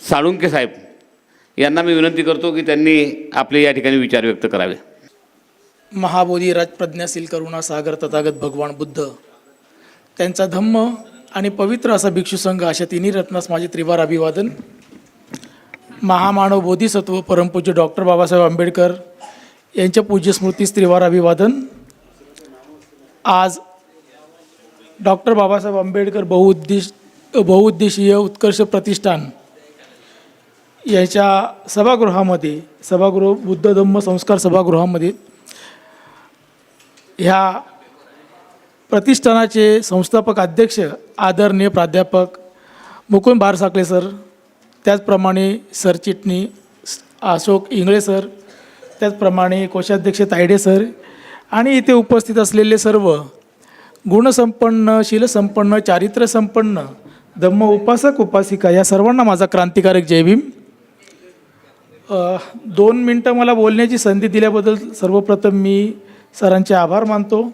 साळुंके साहेब यांना मी विनंती करतो की त्यांनी आपले या ठिकाणी विचार व्यक्त करावे. महाबोधी राजप्रज्ञाशील करुणा सागर तथागत भगवान बुद्ध, त्यांचा धम्म आणि पवित्र असा भिक्षू संघ अशा तिन्ही रत्नास माझे त्रिवार अभिवादन. महामानव बोधिसत्व परमपूज्य डॉक्टर बाबासाहेब आंबेडकर यांच्या पूज्य स्मृतीस त्रिवार अभिवादन. आज डॉक्टर बाबासाहेब आंबेडकर बहुउद्देशीय उत्कर्ष प्रतिष्ठान याच्या सभागृह बुद्ध धम्म संस्कार सभागृहामध्ये ह्या प्रतिष्ठानाचे संस्थापक अध्यक्ष आदरणीय प्राध्यापक मुकुंद बारसाकळे सर, त्याचप्रमाणे सरचिटणीस अशोक इंगळे सर, त्याचप्रमाणे कोषाध्यक्ष तायडे सर आणि इथे उपस्थित असलेले सर्व गुणसंपन्न, शीलसंपन्न, चारित्र्यसंपन्न धम्म उपासक उपासिका या सर्वांना माझा क्रांतिकारक जय भीम. 2 मिनटं मला बोलण्याची संधी दिल्याबद्दल सर्वप्रथम मी सरांचे आभार मानतो.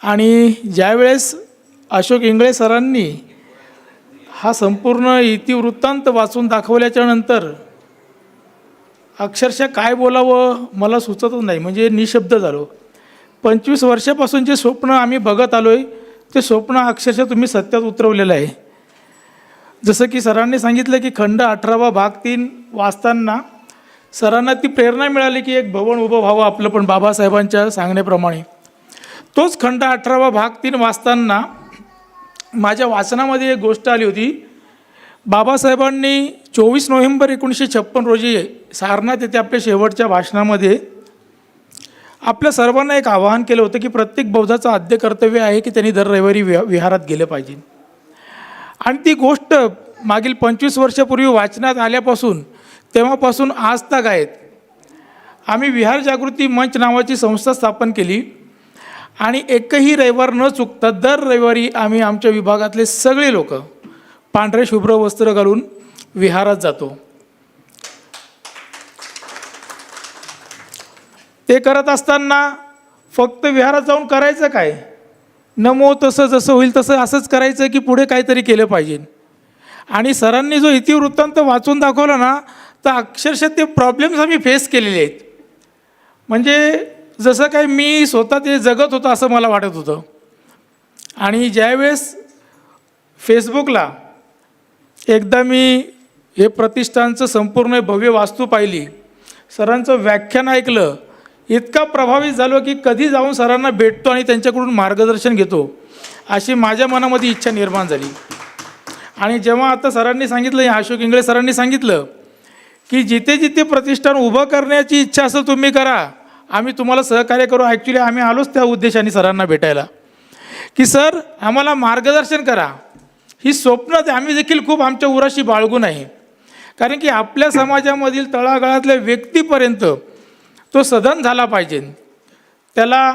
आणि ज्यावेळेस अशोक इंगळे सरांनी हा संपूर्ण इतिवृत्तांत वाचून दाखवल्याच्या नंतर अक्षरशः काय बोलावं मला सुचतच नाही, म्हणजे निशब्द झालो. 25 वर्षापासून जे स्वप्न आम्ही बघत आलो आहे ते स्वप्न अक्षरशः तुम्ही सत्यात उतरवलेलं आहे. जसं की सरांनी सांगितलं की खंड 18 भाग 3 वाचताना सरांना ती प्रेरणा मिळाली की एक भवन उभं व्हावं आपलं, पण बाबासाहेबांच्या सांगण्याप्रमाणे. तोच खंड 18 भाग 3 वाचताना माझ्या वाचनामध्ये एक गोष्ट आली होती. बाबासाहेबांनी 24 नोव्हेंबर 1956 रोजी सारनाथ येथे आपल्या शेवटच्या भाषणामध्ये आपल्या सर्वांना एक आवाहन केलं होतं की प्रत्येक बौद्धाचं आद्य कर्तव्य आहे की त्यांनी दर रविवारी विहारात गेलं पाहिजे. आणि ती गोष्ट मागील 25 वर्षापूर्वी वाचनात आल्यापासून तेव्हापासून आज तक आहेत. आम्ही विहार जागृती मंच नावाची संस्था स्थापन केली आणि एकही रविवार न चुकता दर रविवारी आम्ही आमच्या विभागातले सगळे लोक पांढरे शुभ्र वस्त्र घालून विहारात जातो. ते करत असताना फक्त विहारात जाऊन करायचं काय, नमो तसं जसं होईल तसं असंच करायचं की पुढे काहीतरी केलं पाहिजे. आणि सरांनी जो इतिवृत्तांत वाचून दाखवला ना, तर अक्षरशः ते प्रॉब्लेम्स आम्ही फेस केलेले आहेत. म्हणजे जसं काय मी स्वतः ते जगत होतं असं मला वाटत होतं. आणि ज्यावेळेस फेसबुकला एकदा मी हे प्रतिष्ठानचं संपूर्ण भव्य वास्तू पाहिली, सरांचं व्याख्यान ऐकलं, इतका प्रभावित झालो की कधी जाऊन सरांना भेटतो आणि त्यांच्याकडून मार्गदर्शन घेतो अशी माझ्या मनामध्ये इच्छा निर्माण झाली. आणि जेव्हा आता सरांनी सांगितलं, अशोक इंगळे सरांनी सांगितलं की जिथे जिथे प्रतिष्ठान उभं करण्याची इच्छा असेल तुम्ही करा, आम्ही तुम्हाला सहकार्य करू. ॲक्च्युली आम्ही आलोच त्या उद्देशाने सरांना भेटायला की सर आम्हाला मार्गदर्शन करा. ही स्वप्न आम्ही देखील खूप आमच्या उराशी बाळगून आहे. कारण की आपल्या समाजामधील तळागाळातल्या व्यक्तीपर्यंत तो सधन झाला पाहिजे. त्याला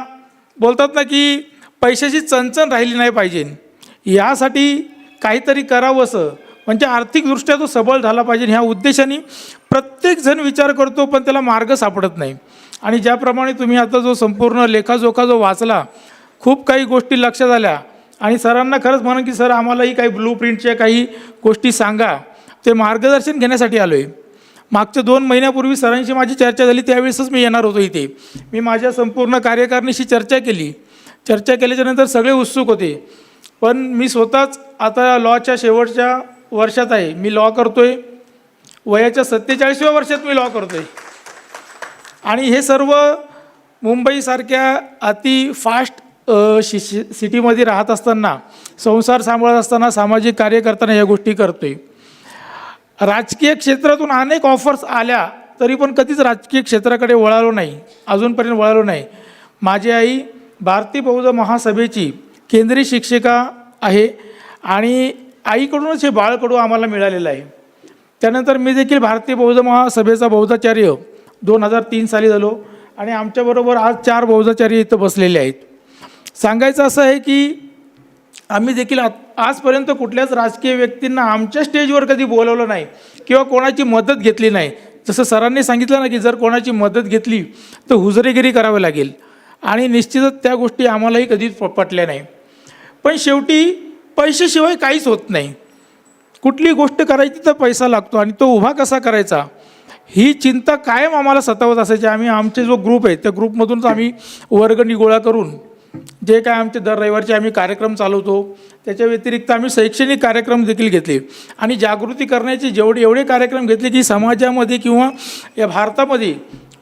बोलतात ना की पैशाची चणचण राहिली नाही पाहिजे. यासाठी काहीतरी करावंसं, म्हणजे आर्थिकदृष्ट्या तो सबळ झाला पाहिजे. ह्या उद्देशाने प्रत्येकजण विचार करतो पण त्याला मार्ग सापडत नाही. आणि ज्याप्रमाणे तुम्ही आता जो संपूर्ण लेखाजोखा जो वाचला, खूप काही गोष्टी लक्षात आल्या. आणि सरांना खरंच म्हणून की सर आम्हालाही काही ब्लू प्रिंटच्या काही गोष्टी सांगा, ते मार्गदर्शन घेण्यासाठी आलो आहे. मागच्या 2 महिन्यापूर्वी सरांशी माझी चर्चा झाली, त्यावेळेसच मी येणार होतो इथे. मी माझ्या संपूर्ण कार्यकारिणीशी चर्चा केली. चर्चा केल्याच्यानंतर सगळे उत्सुक होते, पण मी स्वतःच आता लॉच्या शेवटच्या वर्षात आहे. मी लॉ करतो आहे, वयाच्या 47व्या वर्षात मी लॉ करतो आहे. आणि हे सर्व मुंबईसारख्या अति फास्ट सिटीमध्ये राहत असताना, संसार सांभाळत असताना, सामाजिक कार्य करताना या गोष्टी करतो आहे. राजकीय क्षेत्रातून अनेक ऑफर्स आल्या तरी पण कधीच राजकीय क्षेत्राकडे वळालो नाही, अजूनपर्यंत वळालो नाही. माझी आई भारतीय बौद्ध महासभेची केंद्रीय शिक्षिका आहे आणि आईकडूनच हे बाळकडू आम्हाला मिळालेलं आहे. त्यानंतर मी देखील भारतीय बौद्ध महासभेचा बौद्धाचार्य 2003 साली झालो आणि आमच्याबरोबर आज 4 बौद्धाचार्य इथं बसलेले आहेत. सांगायचं असं आहे की आम्ही देखील आजपर्यंत कुठल्याच राजकीय व्यक्तींना आमच्या स्टेजवर कधी बोलवलं नाही किंवा कोणाची मदत घेतली नाही. जसं सरांनी सांगितलं ना की जर कोणाची मदत घेतली तर हुजरेगिरी करावी लागेल, आणि निश्चितच त्या गोष्टी आम्हालाही कधीच पटल्या नाही. पण शेवटी पैशाशिवाय काहीच होत नाही. कुठली गोष्ट करायची तर पैसा लागतो आणि तो उभा कसा करायचा ही चिंता कायम आम्हाला सतावत असायची. आमचे जो ग्रुप आहे त्या ग्रुपमधूनच आम्ही वर्गणी गोळा करून जे काय आमचे दर रविवारचे आम्ही कार्यक्रम चालवतो, त्याच्या व्यतिरिक्त आम्ही शैक्षणिक कार्यक्रम देखील घेतले आणि जागृती करण्याचे एवढे कार्यक्रम घेतले की समाजामध्ये किंवा या भारतामध्ये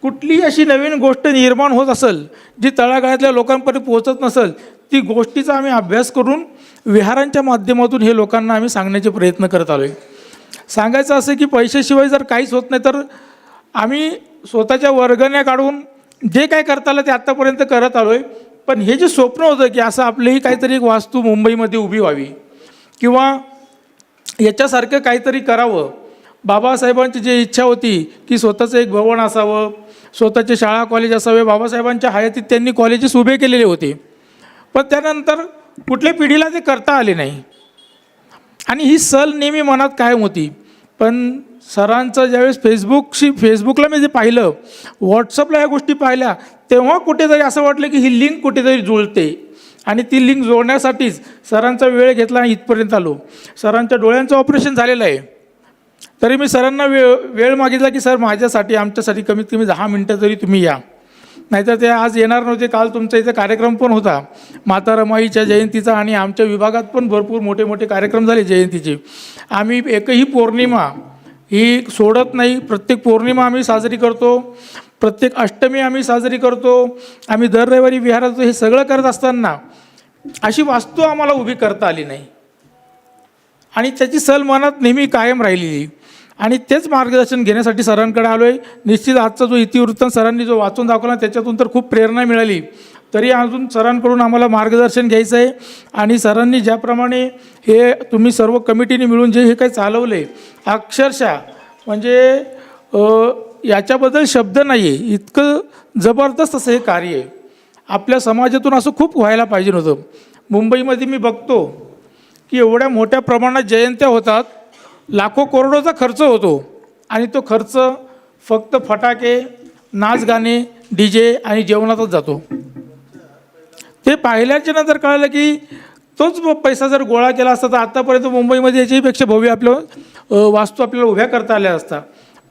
कुठलीही अशी नवीन गोष्ट निर्माण होत असेल जी तळागाळातल्या लोकांपर्यंत पोहोचत नसेल, ती गोष्टीचा आम्ही अभ्यास करून विहारांच्या माध्यमातून हे लोकांना आम्ही सांगण्याचे प्रयत्न करत आलो आहे. सांगायचं असं की पैशाशिवाय जर काहीच होत नाही तर आम्ही स्वतःच्या वर्गण्या काढून जे काय करता आलं ते आत्तापर्यंत करत आलो आहे. पण हे जे स्वप्न होतं की असं आपलीही काहीतरी एक वास्तू मुंबईमध्ये उभी व्हावी किंवा याच्यासारखं काहीतरी करावं, बाबासाहेबांची जी इच्छा होती की स्वतःचं एक भवन असावं, स्वतःचे शाळा कॉलेज असावे, बाबासाहेबांच्या हयातीत त्यांनी कॉलेजेस उभे केलेले होते. पण त्यानंतर कुठल्या पिढीला ते करता आले नाही आणि ही सल नेहमी मनात कायम होती. पण सरांचं ज्यावेळेस फेसबुकला मी जे पाहिलं, व्हॉट्सअपला या गोष्टी पाहिल्या, तेव्हा कुठेतरी असं वाटलं की ही लिंक कुठेतरी जुळते आणि ती लिंक जोडण्यासाठीच सरांचा वेळ घेतला आणि इथपर्यंत आलो. सरांच्या डोळ्यांचं ऑपरेशन झालेलं आहे, तरी मी सरांना वेळ मागितला की सर माझ्यासाठी आमच्यासाठी कमीत कमी 10 मिनटं तरी तुम्ही या, नाहीतर ते आज येणार नव्हते. काल तुमचा इथे कार्यक्रम पण होता माता रमाईच्या जयंतीचा आणि आमच्या विभागात पण भरपूर मोठे मोठे कार्यक्रम झाले जयंतीचे. आम्ही एकही पौर्णिमा ही सोडत नाही, प्रत्येक पौर्णिमा आम्ही साजरी करतो, प्रत्येक अष्टमी आम्ही साजरी करतो, आम्ही दर रविवारी विहारात जातो. हे सगळं करत असताना अशी वास्तू आम्हाला उभी करता आली नाही आणि त्याची सल मनात नेहमी कायम राहिलेली आणि तेच मार्गदर्शन घेण्यासाठी सरांकडे आलो आहे. निश्चित आजचा जो इतिवृत्तांत सरांनी जो वाचून दाखवला त्याच्यातून तर खूप प्रेरणा मिळाली, तरी अजून सरांकडून आम्हाला मार्गदर्शन घ्यायचं आहे. आणि सरांनी ज्याप्रमाणे हे तुम्ही सर्व कमिटीने मिळून जे हे काही चालवलं आहे, अक्षरशः म्हणजे याच्याबद्दल शब्द नाही आहे, इतकं जबरदस्त असं हे कार्य आहे. आपल्या समाजातून असं खूप व्हायला पाहिजे होतं. मुंबईमध्ये मी बघतो की एवढ्या मोठ्या प्रमाणात जयंत्या होतात, लाखो करोडोचा खर्च होतो आणि तो खर्च फक्त फटाके, नाच गाणे, DJ आणि जेवणातच जातो. ते पाहिल्याच्या नंतर कळलं की तोच पैसा जर गोळा केला असता तर आत्तापर्यंत मुंबईमध्ये याच्याहीपेक्षा भव्य आपलं वास्तू आपल्याला उभ्या करता आल्या असता.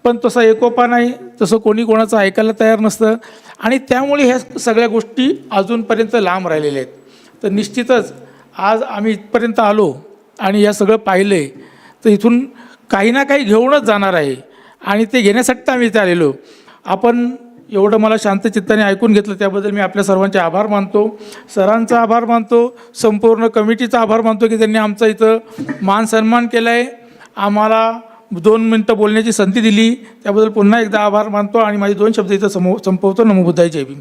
पण तसा एकोपा नाही, तसं कोणी कोणाचं ऐकायला तयार नसतं आणि त्यामुळे ह्या सगळ्या गोष्टी अजूनपर्यंत लांब राहिलेल्या आहेत. तर निश्चितच आज आम्ही इथपर्यंत आलो आणि या सगळं पाहिलं आहे, तर इथून काही ना काही घेऊनच जाणार आहे आणि ते घेण्यासाठी आम्ही इथे आलेलो. आपण एवढं मला शांत चित्ताने ऐकून घेतलं त्याबद्दल मी आपल्या सर्वांचे आभार मानतो, सरांचा आभार मानतो, संपूर्ण कमिटीचा आभार मानतो की त्यांनी आमचा इथं मान सन्मान केला आहे, आम्हाला 2 मिनटं बोलण्याची संधी दिली, त्याबद्दल पुन्हा एकदा आभार मानतो आणि माझे 2 शब्द इथं संपवतो. नमो बुद्धाय, जय भीम.